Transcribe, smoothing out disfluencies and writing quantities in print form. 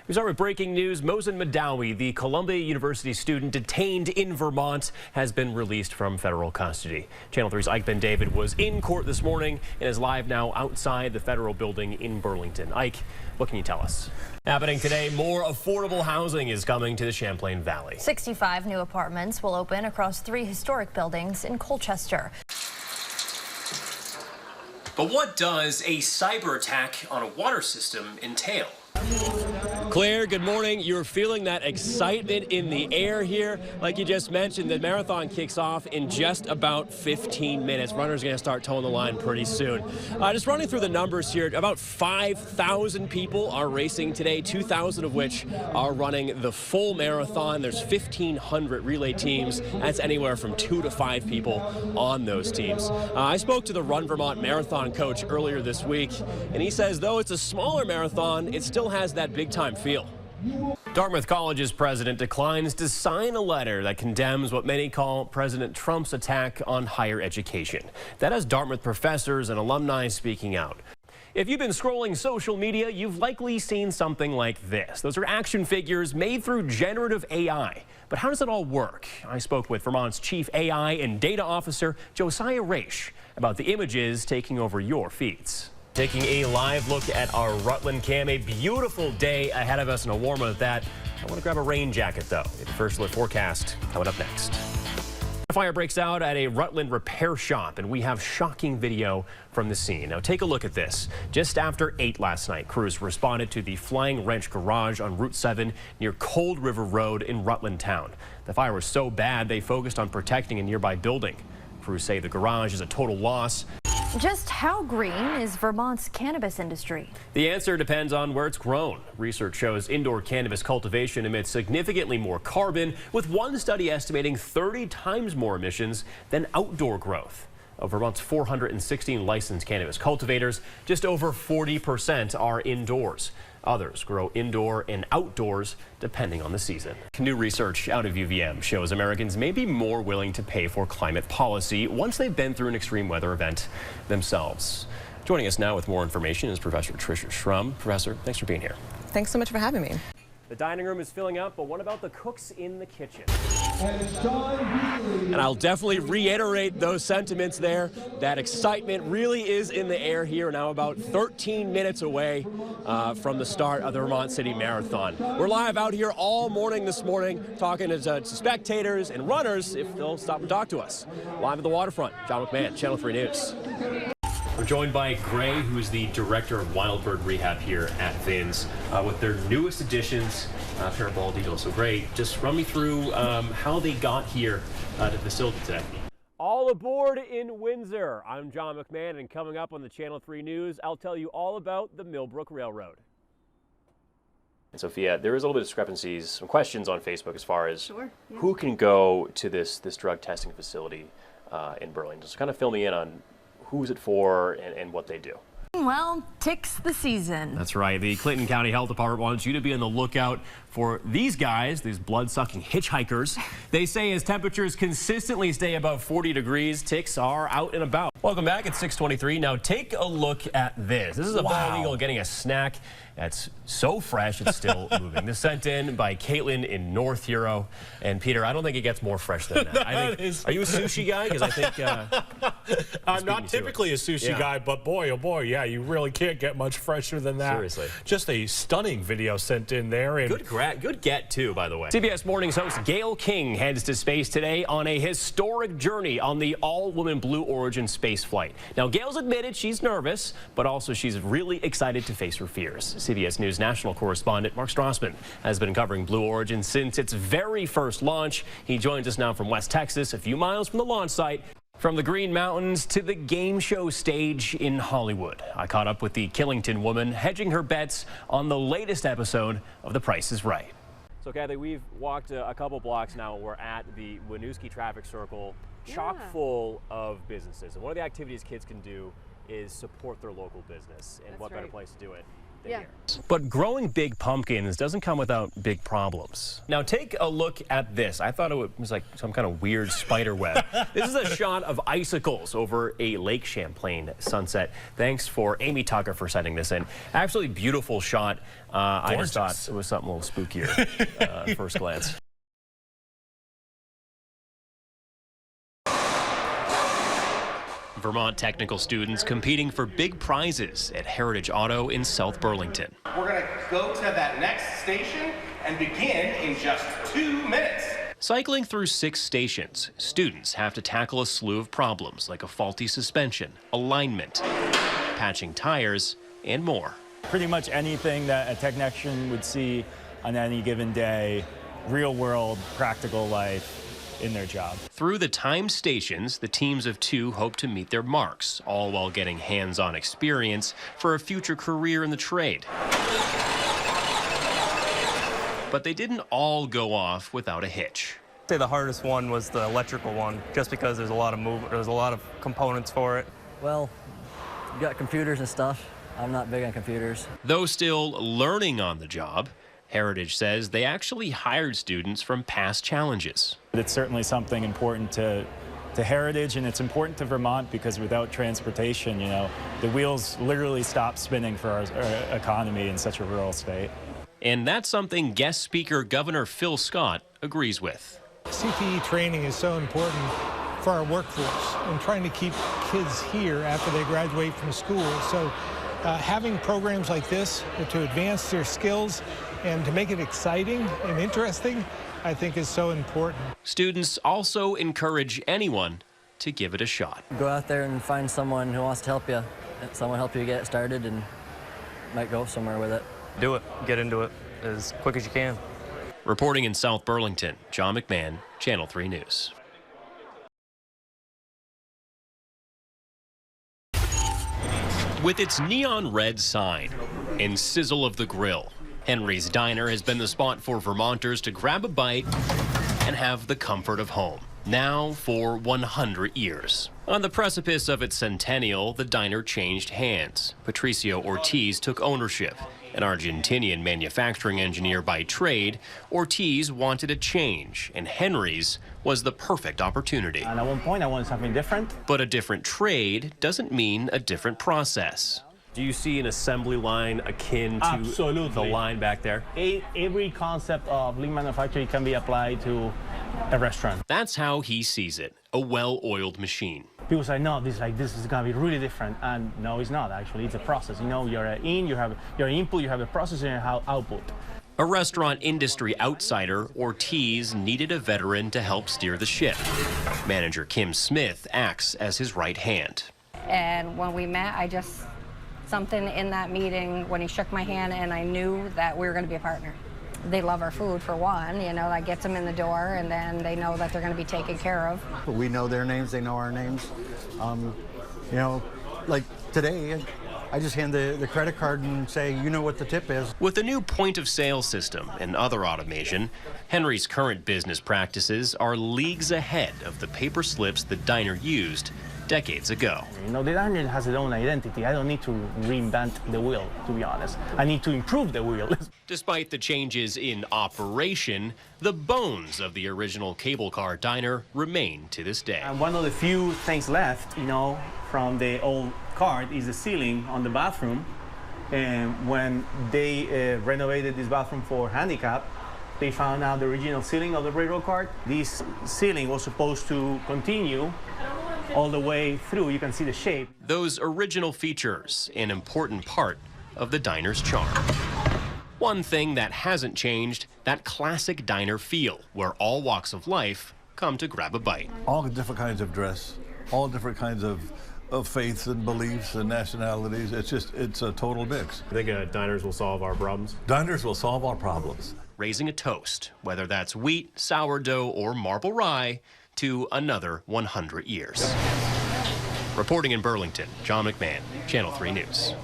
We start with breaking news. Mohsen Madawi, the Columbia University student detained in Vermont, has been released from federal custody. Channel 3's Ike Ben David was in court this morning and is live now outside the federal building in Burlington. Ike, what can you tell us? Happening today, more affordable housing is coming to the Champlain Valley. 65 new apartments will open across 3 historic buildings in Colchester. But what does a cyber attack on a water system entail? Claire, good morning. You're feeling that excitement in the air here. Like you just mentioned, the marathon kicks off in just about 15 minutes. Runners are going to start towing the line pretty soon. Just running through the numbers here, about 5,000 people are racing today, 2,000 of which are running the full marathon. There's 1,500 relay teams. That's anywhere from 2 to 5 people on those teams. I spoke to the Run Vermont marathon coach earlier this week, and he says though it's a smaller marathon, it still has that big-time feel. Dartmouth College's president declines to sign a letter that condemns what many call President Trump's attack on higher education. That has Dartmouth professors and alumni speaking out. If you've been scrolling social media, you've likely seen something like this. Those are action figures made through generative AI. But how does it all work? I spoke with Vermont's chief AI and data officer, Josiah Raish, about the images taking over your feeds. Taking a live look at our Rutland cam. A beautiful day ahead of us and a warm one at that. I want to grab a rain jacket though. The first look forecast coming up next. A fire breaks out at a Rutland repair shop and we have shocking video from the scene. Now take a look at this. Just after 8 last night, crews responded to the Flying Wrench garage on Route 7 near Cold River Road in Rutland Town. The fire was so bad they focused on protecting a nearby building. Crews say the garage is a total loss. Just how green is Vermont's cannabis industry? The answer depends on where it's grown. Research shows indoor cannabis cultivation emits significantly more carbon, with one study estimating 30 times more emissions than outdoor growth. Of Vermont's 416 licensed cannabis cultivators, just over 40% are indoors. Others grow indoor and outdoors depending on the season. New research out of UVM shows Americans may be more willing to pay for climate policy once they've been through an extreme weather event themselves. Joining us now with more information is Professor Tricia Shrum. Professor, thanks for being here. Thanks so much for having me. The dining room is filling up, but what about the cooks in the kitchen? And I'll definitely reiterate those sentiments there. That excitement really is in the air here, now about 13 minutes away from the start of the Vermont City Marathon. We're live out here all morning this morning, talking to spectators and runners if they'll stop and talk to us. Live at the waterfront, John McMahon, Channel 3 News. We're joined by Gray, who is the director of Wild Bird Rehab here at Vin's, with their newest additions, pair of bald eagles. So Gray, just run me through how they got here to the facility today. All aboard in Windsor. I'm John McMahon, and coming up on the Channel 3 News, I'll tell you all about the Millbrook Railroad. And Sophia, there is a little bit of discrepancies, some questions on Facebook as far as who can go to this drug testing facility in Burlington. So kind of fill me in on who's it for and what they do. Well, ticks the season. That's right. The Clinton County Health Department wants you to be on the lookout for these guys, these blood-sucking hitchhikers. They say as temperatures consistently stay above 40 degrees, ticks are out and about. Welcome back at 6:23. Now take a look at this. This is a bald eagle getting a snack that's so fresh it's still moving. This sent in by Caitlin in North Hero. And Peter, I don't think it gets more fresh than that. Are you a sushi guy? Because I think I'm not typically a sushi guy, but boy, oh boy, yeah, you really can't get much fresher than that. Seriously. Just a stunning video sent in there. And good get, too, by the way. CBS Mornings host Gayle King heads to space today on a historic journey on the all-woman Blue Origin space flight. Now, Gayle's admitted she's nervous, but also she's really excited to face her fears. CBS News national correspondent Mark Strassman has been covering Blue Origin since its very first launch. He joins us now from West Texas, a few miles from the launch site. From the Green Mountains to the game show stage in Hollywood, I caught up with the Killington woman hedging her bets on the latest episode of The Price is Right. So, Kathy, we've walked a couple blocks now. We're at the Winooski traffic circle, chock full of businesses. And one of the activities kids can do is support their local business. And what better place to do it Yeah. But growing big pumpkins doesn't come without big problems. Now take a look at this. I thought it was like some kind of weird spider web. This is a shot of icicles over a Lake Champlain sunset. Thanks for Amy Tucker for sending this in. Absolutely beautiful shot. I just thought it was something a little spookier at first glance. Vermont technical students competing for big prizes at Heritage Auto in South Burlington. We're going to go to that next station and begin in just 2 minutes. Cycling through 6 stations, students have to tackle a slew of problems like a faulty suspension, alignment, patching tires, and more. Pretty much anything that a technician would see on any given day, real world, practical life in their job. Through the timed stations, the teams of 2 hope to meet their marks, all while getting hands-on experience for a future career in the trade. But they didn't all go off without a hitch. I'd say the hardest one was the electrical one, just because there's a lot of movement, there's a lot of components for it. Well, you got computers and stuff. I'm not big on computers. Though still learning on the job, Heritage says they actually hired students from past challenges. It's certainly something important to Heritage, and it's important to Vermont because without transportation, you know, the wheels literally stop spinning for our economy in such a rural state. And that's something guest speaker Governor Phil Scott agrees with. CTE training is so important for our workforce and trying to keep kids here after they graduate from school. So having programs like this to advance their skills and to make it exciting and interesting, I think is so important. Students also encourage anyone to give it a shot. Go out there and find someone who wants to help you. Someone help you get started and might go somewhere with it. Do it. Get into it as quick as you can. Reporting in South Burlington, John McMahon, Channel 3 News. With its neon red sign and sizzle of the grill, Henry's Diner has been the spot for Vermonters to grab a bite and have the comfort of home, now for 100 years. On the precipice of its centennial, the diner changed hands. Patricio Ortiz took ownership. An Argentinian manufacturing engineer by trade, Ortiz wanted a change, and Henry's was the perfect opportunity. And at one point, I wanted something different. But a different trade doesn't mean a different process. Do you see an assembly line akin to Absolutely. the line back there? Every concept of lean manufacturing can be applied to a restaurant. That's how he sees it, a well-oiled machine. People say, no, this is going to be really different. And no, it's not, actually. It's a process. You know, you're in, you have your input, you have a process, and you have output. A restaurant industry outsider, Ortiz needed a veteran to help steer the ship. Manager Kim Smith acts as his right hand. And when we met, something in that meeting when he shook my hand, and I knew that we were going to be a partner. They love our food, for one, you know, that gets them in the door, and then they know that they're going to be taken care of. We know their names, they know our names. You know, like today, I just hand the credit card and say, you know what the tip is. With the new point-of-sale system and other automation, Henry's current business practices are leagues ahead of the paper slips the diner used decades ago. You know, the diner has its own identity. I don't need to reinvent the wheel, to be honest. I need to improve the wheel. Despite the changes in operation, the bones of the original cable car diner remain to this day. And one of the few things left, you know, from the old cart is the ceiling on the bathroom. And when they renovated this bathroom for handicap, they found out the original ceiling of the railroad cart. This ceiling was supposed to continue all the way through. You can see the shape. Those original features, an important part of the diner's charm. One thing that hasn't changed, that classic diner feel, where all walks of life come to grab a bite. All different kinds of dress, all different kinds of faiths and beliefs and nationalities. It's a total mix. I think diners will solve our problems. Diners will solve our problems. Raising a toast, whether that's wheat, sourdough, or marble rye, to another 100 years. Reporting in Burlington, John McMahon, Channel 3 News.